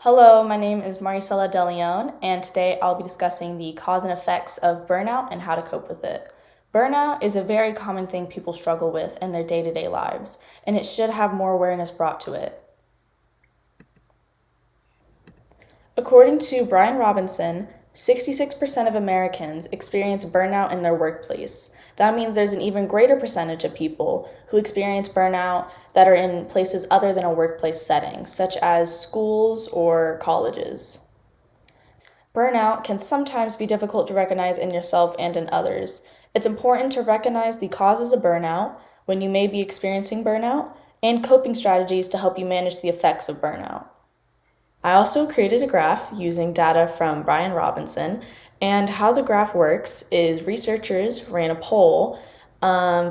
Hello, my name is Maricela De Leon, and today I'll be discussing the cause and effects of burnout and how to cope with it. Burnout is a very common thing people struggle with in their day-to-day lives, and it should have more awareness brought to it. According to Brian Robinson, 66% of Americans experience burnout in their workplace. That means there's an even greater percentage of people who experience burnout that are in places other than a workplace setting, such as schools or colleges. Burnout can sometimes be difficult to recognize in yourself and in others. It's important to recognize the causes of burnout, when you may be experiencing burnout, and coping strategies to help you manage the effects of burnout. I also created a graph using data from Brian Robinson, and how the graph works is researchers ran a poll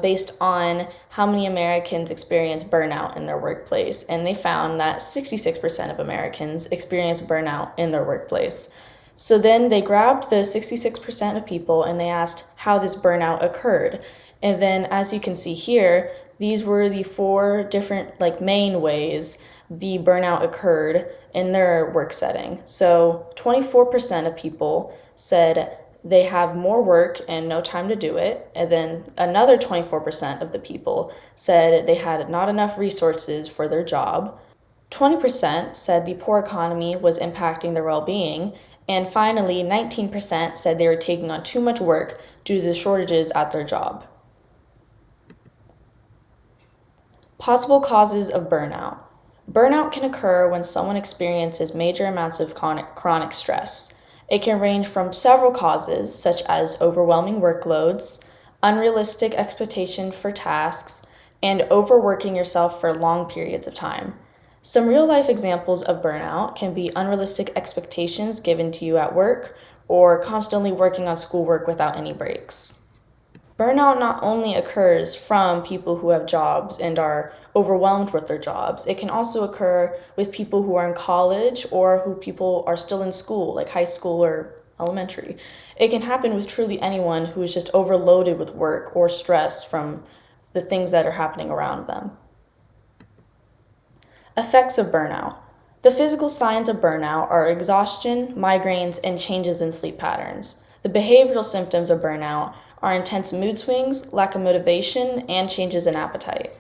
based on how many Americans experience burnout in their workplace, and they found that 66% of Americans experience burnout in their workplace. So then they grabbed the 66% of people and they asked how this burnout occurred. And then as you can see here, these were the four different main ways the burnout occurred in their work setting. So 24% of people said they have more work and no time to do it. And then another 24% of the people said they had not enough resources for their job. 20% said the poor economy was impacting their well-being. And finally, 19% said they were taking on too much work due to the shortages at their job. Possible causes of burnout. Burnout can occur when someone experiences major amounts of chronic stress. It can range from several causes, such as overwhelming workloads, unrealistic expectations for tasks, and overworking yourself for long periods of time. Some real-life examples of burnout can be unrealistic expectations given to you at work, or constantly working on schoolwork without any breaks. Burnout not only occurs from people who have jobs and are overwhelmed with their jobs, it can also occur with people who are in college or who people are still in school, like high school or elementary. It can happen with truly anyone who is just overloaded with work or stress from the things that are happening around them. Effects of burnout. The physical signs of burnout are exhaustion, migraines, and changes in sleep patterns. The behavioral symptoms of burnout are intense mood swings, lack of motivation, and changes in appetite.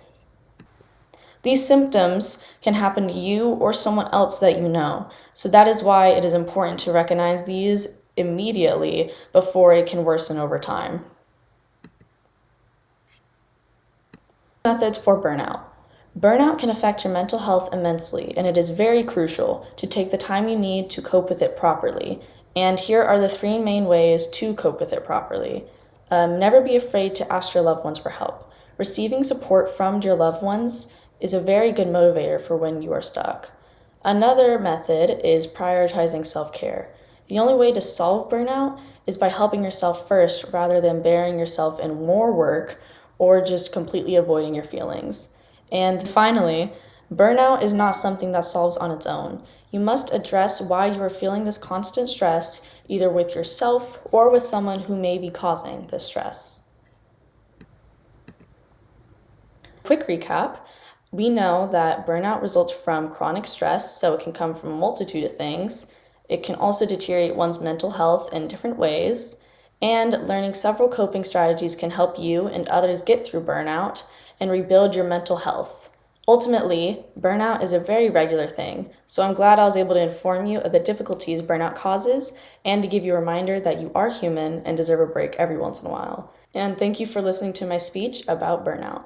These symptoms can happen to you or someone else that you know, so that is why it is important to recognize these immediately before it can worsen over time. Methods for burnout. Burnout can affect your mental health immensely, and it is very crucial to take the time you need to cope with it properly. And here are the 3 main ways to cope with it properly. Never be afraid to ask your loved ones for help. Receiving support from your loved ones is a very good motivator for when you are stuck. Another method is prioritizing self-care. The only way to solve burnout is by helping yourself first rather than burying yourself in more work or just completely avoiding your feelings. And finally, burnout is not something that solves on its own. You must address why you are feeling this constant stress, either with yourself or with someone who may be causing this stress. Quick recap. We know that burnout results from chronic stress, so it can come from a multitude of things. It can also deteriorate one's mental health in different ways, and learning several coping strategies can help you and others get through burnout and rebuild your mental health. Ultimately, burnout is a very regular thing, so I'm glad I was able to inform you of the difficulties burnout causes and to give you a reminder that you are human and deserve a break every once in a while. And thank you for listening to my speech about burnout.